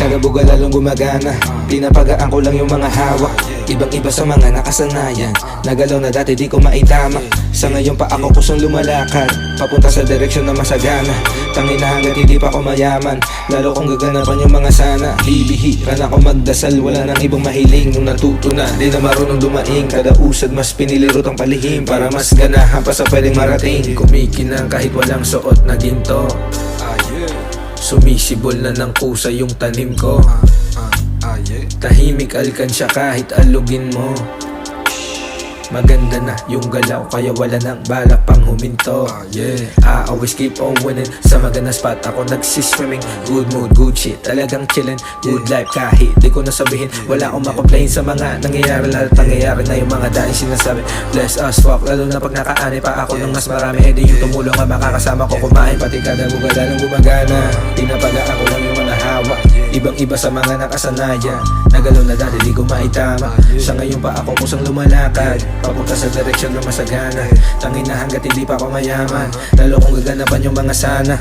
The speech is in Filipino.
Kada buga lalong gumagana, pinapagaan ko lang yung mga hawak. Ibang iba sa mga nakasanayan, nagalaw na dati di ko maitama. Sa ngayon pa ako kusang lumalakad, papunta sa direksyon na masagana. Tangin na hanggat hindi pa ako mayaman, lalo kong gaganapan yung mga sana. Bibihira na ako magdasal, wala nang ibang mahiling. Nung natuto na, di na marunong dumaing. Kada usad mas pinilirot ang palihim, para mas ganahan pa sa pwedeng marating. Kumikinang kahit walang suot na ginto, sumisibol na ng kusa yung tanim ko. Tahimik alkansya kahit alugin mo. Maganda na yung galaw kaya wala nang balak pang huminto. I always keep on winning. Sa maganda spot ako nagsiswimming. Good mood, good shit, talagang chillin'. Good life kahit di ko nasabihin. Wala akong makomplain sa mga nangyayari. Lalo't nangyayari na yung mga daing sinasabi. Bless us fuck, lalo na pag nakaani pa ako ng mas marami. Eh di yung tumulong ang makakasama ko kumain. Pati kada buga lalong gumagana, pinapagaan ko lang yung mga hawak. Ibang iba sa mga nakasanayan, nagalaw na dati di ko maitama. Sa ngayon pa ako kusang lumalakad, papunta sa direksyon na masagana. Tangin na hanggat hindi pa ako mayaman, lalo kong gaganapan yung mga sana.